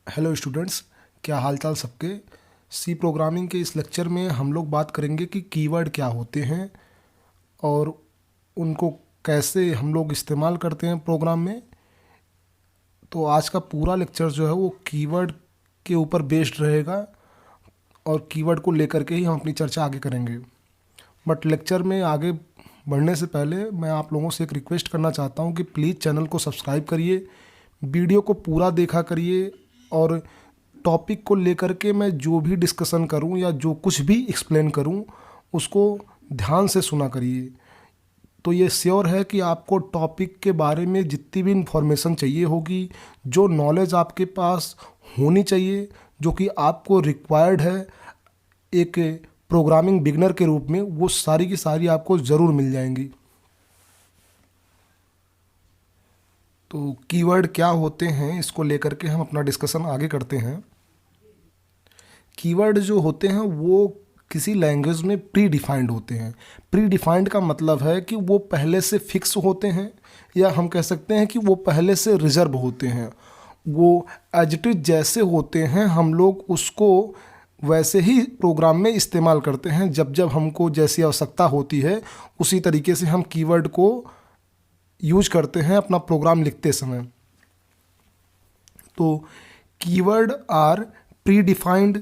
Hello students, क्या हालचाल सबके। सी प्रोग्रामिंग के इस लेक्चर में हम लोग बात करेंगे कि कीवर्ड क्या होते हैं और उनको कैसे हम लोग इस्तेमाल करते हैं प्रोग्राम में। तो आज का पूरा लेक्चर जो है वो कीवर्ड के ऊपर बेस्ड रहेगा और कीवर्ड को लेकर के ही हम अपनी चर्चा आगे करेंगे। बट लेक्चर में आगे बढ़ने से पहले मैं आप लोगों से एक रिक्वेस्ट करना चाहता हूँ कि प्लीज़ चैनल को सब्सक्राइब करिए, वीडियो को पूरा देखा करिए और टॉपिक को लेकर के मैं जो भी डिस्कशन करूं या जो कुछ भी एक्सप्लेन करूं उसको ध्यान से सुना करिए। तो ये श्योर है कि आपको टॉपिक के बारे में जितनी भी इंफॉर्मेशन चाहिए होगी, जो नॉलेज आपके पास होनी चाहिए, जो कि आपको रिक्वायर्ड है एक प्रोग्रामिंग बिगनर के रूप में, वो सारी की सारी आपको ज़रूर मिल जाएंगी। तो कीवर्ड क्या होते हैं इसको लेकर के हम अपना डिस्कशन आगे करते हैं। कीवर्ड जो होते हैं वो किसी लैंग्वेज में प्री डिफाइंड होते हैं। प्री डिफाइंड का मतलब है कि वो पहले से फिक्स होते हैं, या हम कह सकते हैं कि वो पहले से रिजर्व होते हैं। वो एज इट इज जैसे होते हैं हम लोग उसको वैसे ही प्रोग्राम में इस्तेमाल करते हैं। जब जब हमको जैसी आवश्यकता होती है उसी तरीके से हम कीवर्ड को यूज करते हैं अपना प्रोग्राम लिखते समय। तो कीवर्ड आर प्री डिफाइंड,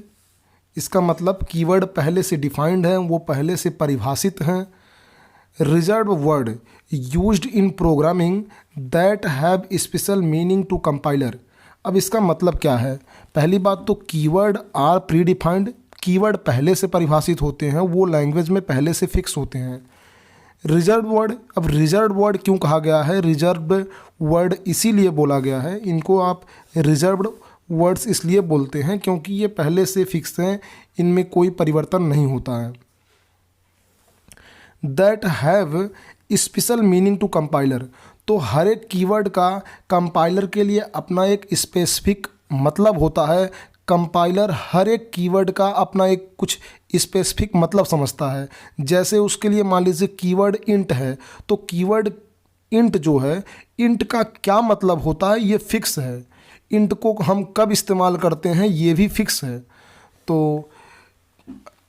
इसका मतलब कीवर्ड पहले से डिफाइंड हैं, वो पहले से परिभाषित हैं। Reserve word used in programming that have special meaning to compiler. अब इसका मतलब क्या है? पहली बात तो keyword are predefined, keyword पहले से परिभाषित होते हैं, वो लैंग्वेज में पहले से फिक्स होते हैं। रिजर्व वर्ड, अब रिजर्व वर्ड क्यों कहा गया है? रिजर्व वर्ड इसीलिए बोला गया है, इनको आप रिजर्व्ड वर्ड्स इसलिए बोलते हैं क्योंकि ये पहले से फिक्स हैं, इनमें कोई परिवर्तन नहीं होता है। That have special meaning to compiler, तो हर एक कीवर्ड का कंपाइलर के लिए अपना एक स्पेसिफिक मतलब होता है। कंपाइलर हर एक कीवर्ड का अपना एक कुछ स्पेसिफिक मतलब समझता है। जैसे उसके लिए मान लीजिए कीवर्ड इंट है, तो कीवर्ड इंट जो है, इंट का क्या मतलब होता है ये फिक्स है। इंट को हम कब इस्तेमाल करते हैं ये भी फिक्स है। तो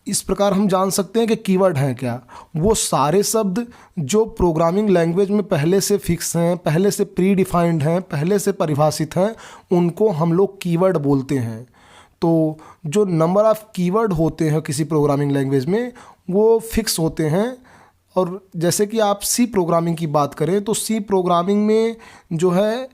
इस प्रकार हम जान सकते हैं कि कीवर्ड हैं क्या। वो सारे शब्द जो प्रोग्रामिंग लैंग्वेज में पहले से फिक्स हैं, पहले से प्री डिफाइंड हैं, पहले से परिभाषित हैं, उनको हम लोग कीवर्ड बोलते हैं। तो जो नंबर ऑफ़ कीवर्ड होते हैं किसी प्रोग्रामिंग लैंग्वेज में वो फिक्स होते हैं। और जैसे कि आप सी प्रोग्रामिंग की बात करें तो सी प्रोग्रामिंग में जो है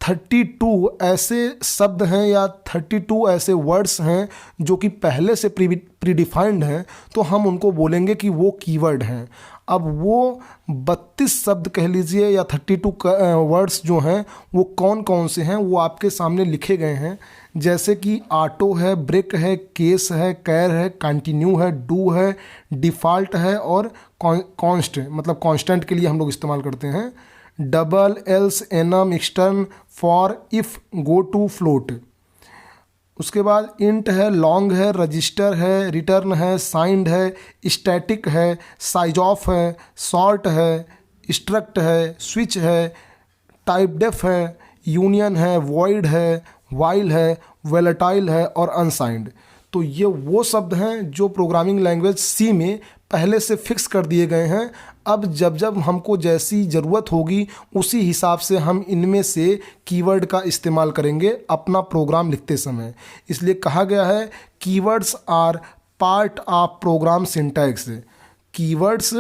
32 ऐसे शब्द हैं या 32 ऐसे वर्ड्स हैं जो कि पहले से प्री डिफाइंड हैं, तो हम उनको बोलेंगे कि वो कीवर्ड हैं। अब वो 32 शब्द कह लीजिए या 32 वर्ड्स जो हैं वो कौन कौन से हैं वो आपके सामने लिखे गए हैं। जैसे कि ऑटो है, ब्रेक है, केस है, कैर है, कंटिन्यू है, डू है, डिफ़ॉल्ट है और कॉन्स्ट, मतलब कांस्टेंट के लिए हम लोग इस्तेमाल करते हैं। Double, else, enum, extern, for, if, goto, float. उसके बाद इंट है, लॉन्ग है, रजिस्टर है, रिटर्न है, साइंड है, स्टैटिक है, साइज ऑफ है, शॉर्ट है, स्ट्रक्ट है, स्विच है, टाइप डेफ है, यूनियन है, वॉइड है, वाइल है, वोलेटाइल है और अनसाइंड। तो ये वो शब्द हैं जो प्रोग्रामिंग लैंग्वेज सी में पहले से फिक्स कर दिए गए हैं। अब जब जब हमको जैसी ज़रूरत होगी उसी हिसाब से हम इनमें से कीवर्ड का इस्तेमाल करेंगे अपना प्रोग्राम लिखते समय। इसलिए कहा गया है keywords are part of program syntax. Keywords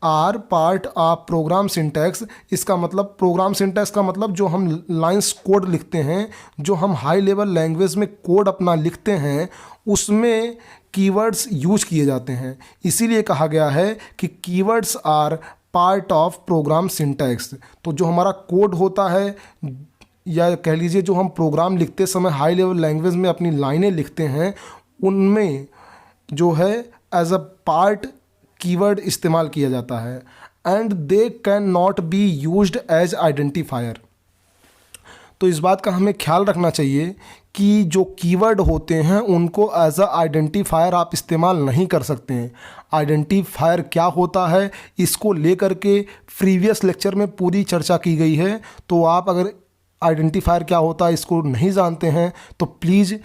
are part of program syntax, इसका मतलब प्रोग्राम सिंटैक्स का मतलब जो हम लाइंस कोड लिखते हैं, जो हम हाई लेवल लैंग्वेज में कोड अपना लिखते हैं, उसमें कीवर्ड्स यूज किए जाते हैं। इसीलिए कहा गया है कि keywords are part of program syntax. तो जो हमारा कोड होता है या कह लीजिए जो हम प्रोग्राम लिखते समय हाई लेवल लैंग्वेज में अपनी लाइनें लिखते हैं, उनमें जो है एज अ पार्ट कीवर्ड इस्तेमाल किया जाता है। And they cannot be used as identifier. तो इस बात का हमें ख्याल रखना चाहिए कि जो कीवर्ड होते हैं उनको एज अ आइडेंटिफायर आप इस्तेमाल नहीं कर सकते हैं। आइडेंटिफायर क्या होता है इसको लेकर के प्रीवियस लेक्चर में पूरी चर्चा की गई है, तो आप अगर आइडेंटिफायर क्या होता है इसको नहीं जानते हैं तो प्लीज़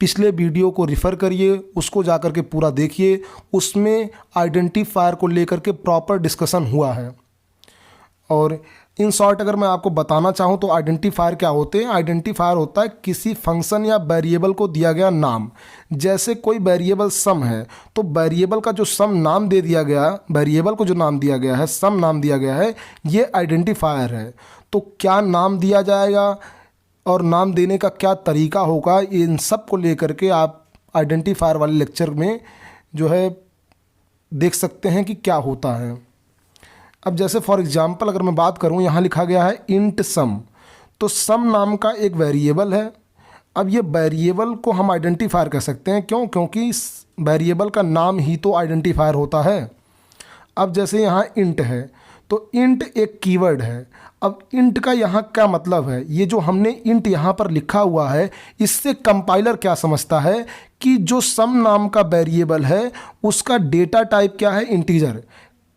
पिछले वीडियो को रिफ़र करिए, उसको जा कर के पूरा देखिए, उसमें आइडेंटिफायर को लेकर के प्रॉपर डिस्कशन हुआ है। और इन शॉर्ट अगर मैं आपको बताना चाहूँ तो आइडेंटिफायर क्या होते हैं। आइडेंटिफायर होता है किसी फंक्शन या वेरिएबल को दिया गया नाम। जैसे कोई वेरिएबल सम है तो वेरिएबल का जो सम नाम दे दिया गया, वेरिएबल को जो नाम दिया गया है, सम नाम दिया गया है, ये आइडेंटिफायर है। तो क्या नाम दिया जाएगा और नाम देने का क्या तरीका होगा, इन सब को लेकर के आप आइडेंटिफायर वाले लेक्चर में जो है देख सकते हैं कि क्या होता है। अब जैसे फॉर एग्जांपल अगर मैं बात करूं, यहाँ लिखा गया है इंट सम। तो सम नाम का एक वेरिएबल है। अब ये वेरिएबल को हम आइडेंटिफायर कह सकते हैं, क्यों? क्योंकि वेरिएबल का नाम ही तो आइडेंटिफायर होता है। अब जैसे यहाँ इंट है तो इंट एक कीवर्ड है। अब इंट का यहाँ क्या मतलब है, ये जो हमने इंट यहाँ पर लिखा हुआ है इससे कंपाइलर क्या समझता है कि जो सम नाम का वेरिएबल है उसका डेटा टाइप क्या है, इंटीजर।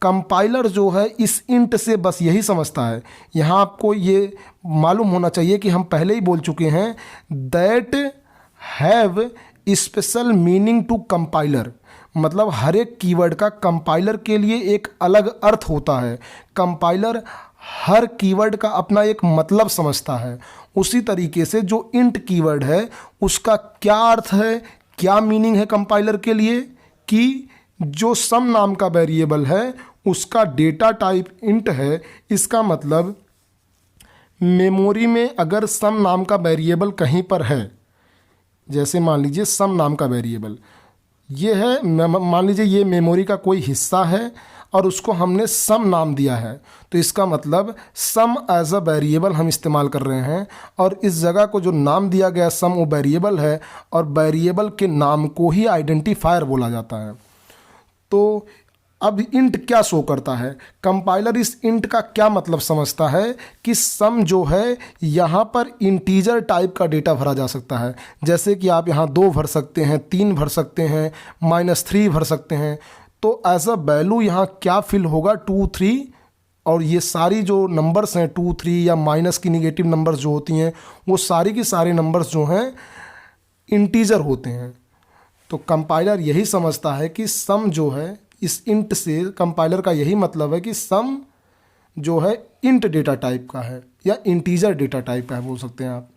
कंपाइलर जो है इस इंट से बस यही समझता है। यहाँ आपको ये मालूम होना चाहिए कि हम पहले ही बोल चुके हैं that have special meaning to compiler. मतलब हर एक कीवर्ड का कंपाइलर के लिए एक अलग अर्थ होता है। कंपाइलर हर कीवर्ड का अपना एक मतलब समझता है। उसी तरीके से जो इंट कीवर्ड है उसका क्या अर्थ है, क्या मीनिंग है कंपाइलर के लिए, कि जो सम नाम का वेरिएबल है उसका डेटा टाइप इंट है। इसका मतलब मेमोरी में अगर सम नाम का वेरिएबल कहीं पर है, जैसे मान लीजिए सम नाम का वेरिएबल ये है, मान लीजिए ये मेमोरी का कोई हिस्सा है और उसको हमने सम नाम दिया है, तो इसका मतलब सम एज अ वेरिएबल हम इस्तेमाल कर रहे हैं और इस जगह को जो नाम दिया गया सम वो वेरिएबल है और वेरिएबल के नाम को ही आइडेंटिफायर बोला जाता है। तो अब इंट क्या शो करता है, कंपाइलर इस इंट का क्या मतलब समझता है कि सम जो है यहाँ पर इंटीजर टाइप का डेटा भरा जा सकता है। जैसे कि आप यहाँ 2 भर सकते हैं, 3 भर सकते हैं, -3 भर सकते हैं। तो एज अ वैल्यू यहाँ क्या फिल होगा, 2, 3, और ये सारी जो नंबर्स हैं 2, 3 या माइनस की निगेटिव नंबर्स जो होती हैं वो सारी की सारे नंबर्स जो हैं इंटीजर होते हैं। तो कंपाइलर यही समझता है कि सम जो है, इस इंट से कंपाइलर का यही मतलब है कि सम जो है इंट डेटा टाइप का है या इंटीजर डेटा टाइप का है, बोल सकते हैं आप।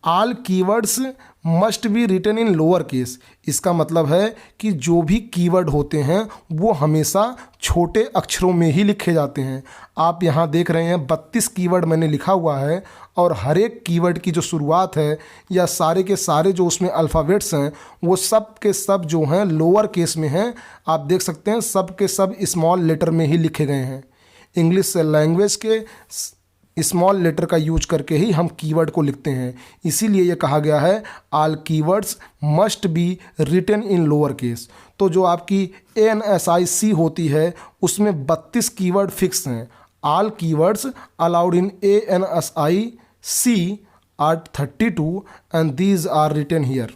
All keywords must be written in lower case. इसका मतलब है कि जो भी कीवर्ड होते हैं वो हमेशा छोटे अक्षरों में ही लिखे जाते हैं। आप यहाँ देख रहे हैं 32 कीवर्ड मैंने लिखा हुआ है और हर एक कीवर्ड की जो शुरुआत है या सारे के सारे जो उसमें अल्फ़ाबेट्स हैं वो सब के सब जो हैं लोअर केस में हैं। आप देख सकते हैं सब के सब स्मॉल लेटर में ही लिखे गए हैं। इंग्लिश लैंग्वेज के स्मॉल लेटर का यूज करके ही हम कीवर्ड को लिखते हैं, इसीलिए ये कहा गया है all keywords must be written in lower case. तो जो आपकी ANSI होती है उसमें 32 कीवर्ड फिक्स हैं। All keywords allowed in ANSI are 32 and these are written here.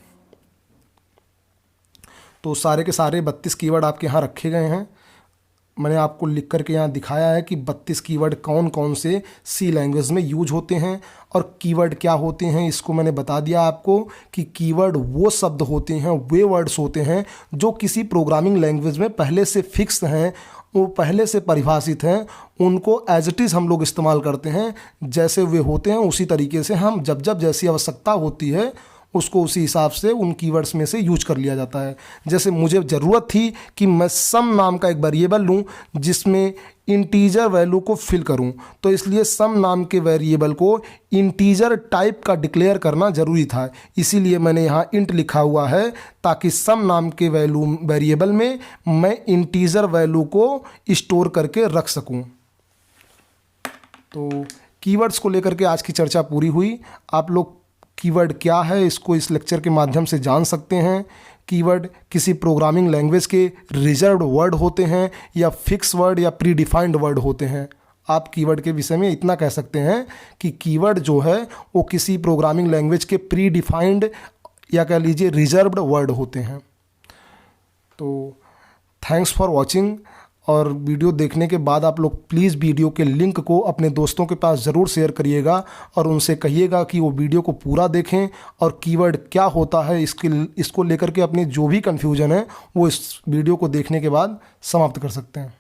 तो सारे के सारे 32 कीवर्ड आपके यहाँ रखे गए हैं। मैंने आपको लिख करके यहाँ दिखाया है कि 32 कीवर्ड कौन कौन से सी लैंग्वेज में यूज होते हैं और कीवर्ड क्या होते हैं इसको मैंने बता दिया आपको कि कीवर्ड वो शब्द होते हैं, वे वर्ड्स होते हैं जो किसी प्रोग्रामिंग लैंग्वेज में पहले से फिक्स हैं, वो पहले से परिभाषित हैं, उनको एज इट इज़ हम लोग इस्तेमाल करते हैं। जैसे वे होते हैं उसी तरीके से हम जब जब जैसी आवश्यकता होती है उसको उसी हिसाब से उन कीवर्ड्स में से यूज कर लिया जाता है। जैसे मुझे ज़रूरत थी कि मैं सम नाम का एक वेरिएबल लूँ जिसमें इंटीजर वैल्यू को फिल करूं, तो इसलिए सम नाम के वेरिएबल को इंटीजर टाइप का डिक्लेयर करना ज़रूरी था। इसीलिए मैंने यहाँ इंट लिखा हुआ है ताकि सम नाम के वेरिएबल में मैं इंटीजर वैल्यू को स्टोर करके रख सकूं। तो कीवर्ड्स को लेकर के आज की चर्चा पूरी हुई। आप लोग कीवर्ड क्या है इसको इस लेक्चर के माध्यम से जान सकते हैं। कीवर्ड किसी प्रोग्रामिंग लैंग्वेज के रिजर्व्ड वर्ड होते हैं या फिक्स वर्ड या प्री डिफाइंड वर्ड होते हैं। आप कीवर्ड के विषय में इतना कह सकते हैं कि कीवर्ड जो है वो किसी प्रोग्रामिंग लैंग्वेज के प्री डिफाइंड या कह लीजिए रिजर्व्ड वर्ड होते हैं। तो थैंक्स फॉर वॉचिंग और वीडियो देखने के बाद आप लोग प्लीज़ वीडियो के लिंक को अपने दोस्तों के पास ज़रूर शेयर करिएगा और उनसे कहिएगा कि वो वीडियो को पूरा देखें और कीवर्ड क्या होता है इसको लेकर के अपनी जो भी कन्फ्यूजन है वो इस वीडियो को देखने के बाद समाप्त कर सकते हैं।